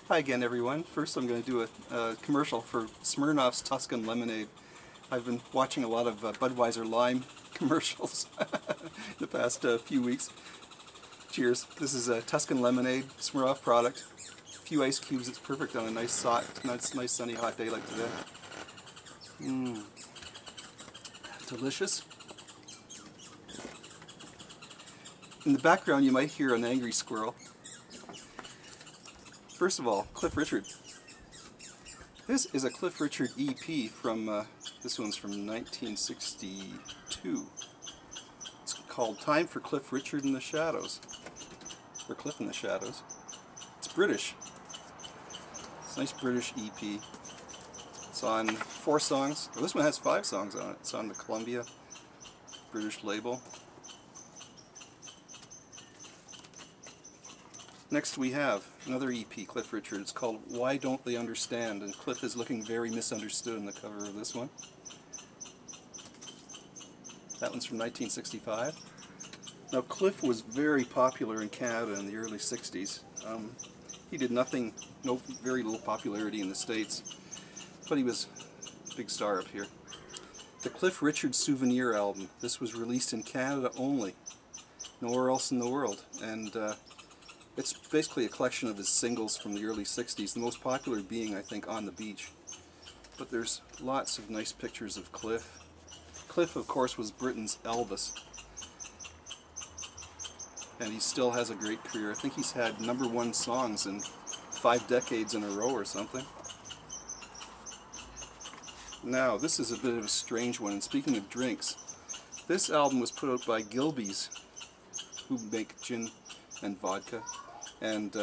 Hi again, everyone. First I'm going to do a commercial for Smirnoff's Tuscan lemonade. I've been watching a lot of Budweiser Lime commercials the past few weeks. Cheers. This is a Tuscan lemonade, Smirnoff product. A few ice cubes, it's perfect on a nice sunny hot day like today. Delicious. In the background you might hear an angry squirrel. First of all, Cliff Richard. This is a Cliff Richard EP from, this one's from 1962. It's called Time for Cliff Richard in the Shadows. Or Cliff in the Shadows. It's British. It's a nice British EP. It's on 4 songs. Well, this one has 5 songs on it. It's on the Columbia British label. Next we have another EP, Cliff Richard. It's called Why Don't They Understand? And Cliff is looking very misunderstood in the cover of this one. That one's from 1965. Now Cliff was very popular in Canada in the early 60s. He did very little popularity in the States, but he was a big star up here. The Cliff Richard Souvenir album. This was released in Canada only, nowhere else in the world. And it's basically a collection of his singles from the early 60s, the most popular being, I think, On the Beach. But there's lots of nice pictures of Cliff. Cliff, of course, was Britain's Elvis. And he still has a great career. I think he's had #1 songs in 5 decades in a row or something. Now, this is a bit of a strange one. And speaking of drinks, this album was put out by Gilby's, who make gin and vodka. And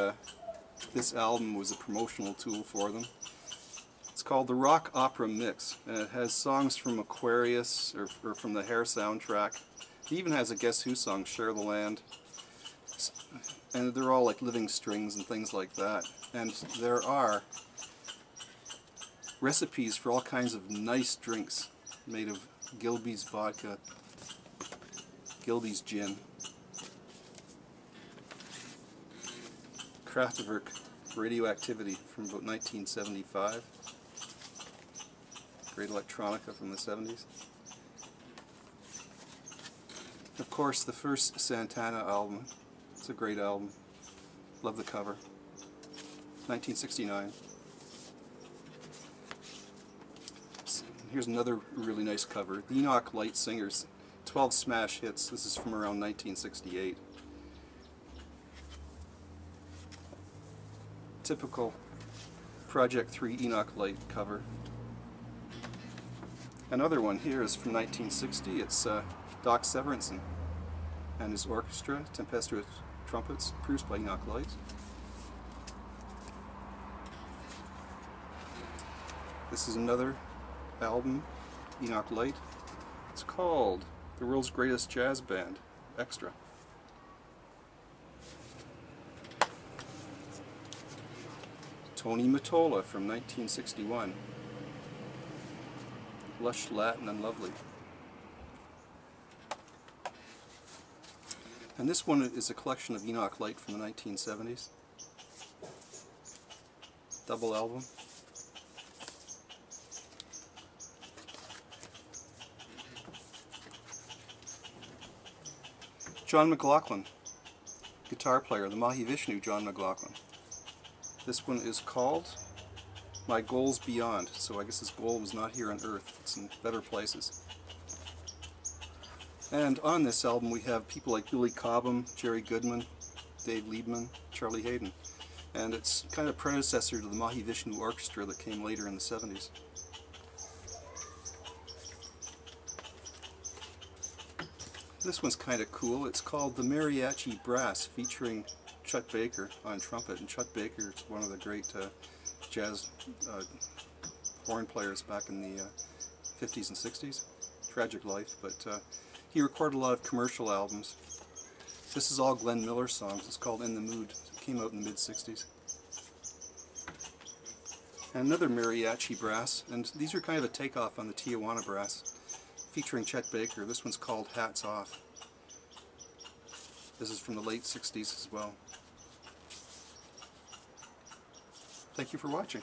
this album was a promotional tool for them. It's called the Rock Opera Mix, and it has songs from Aquarius or from the Hair soundtrack. It even has a Guess Who song, Share the Land. And they're all like living strings and things like that. And there are recipes for all kinds of nice drinks made of Gilby's vodka, Gilby's gin, Kraftwerk Radioactivity from about 1975. Great electronica from the 70s. Of course, the first Santana album. It's a great album. Love the cover. 1969. Here's another really nice cover. The Enoch Light Singers. 12 smash hits. This is from around 1968. Typical Project 3 Enoch Light cover. Another one here is from 1960. It's Doc Severinsen and his orchestra, tempestuous trumpets, produced by Enoch Light. This is another album, Enoch Light. It's called The World's Greatest Jazz Band, Extra. Tony Mottola from 1961. Lush, Latin, and lovely. And this one is a collection of Enoch Light from the 1970s. Double album. John McLaughlin, guitar player, the Mahavishnu John McLaughlin. This one is called My Goals Beyond, so I guess his goal was not here on Earth, it's in better places. And on this album we have people like Billy Cobham, Jerry Goodman, Dave Liebman, Charlie Hayden. And it's kind of predecessor to the Mahavishnu Orchestra that came later in the 70s. This one's kind of cool. It's called The Mariachi Brass, featuring Chet Baker on trumpet, and Chet Baker is one of the great jazz horn players back in the 50s and 60s. Tragic life, but he recorded a lot of commercial albums. This is all Glenn Miller songs. It's called In the Mood. It came out in the mid-60s. And another mariachi brass, and these are kind of a takeoff on the Tijuana brass, featuring Chet Baker. This one's called Hats Off. This is from the late 60s as well. Thank you for watching.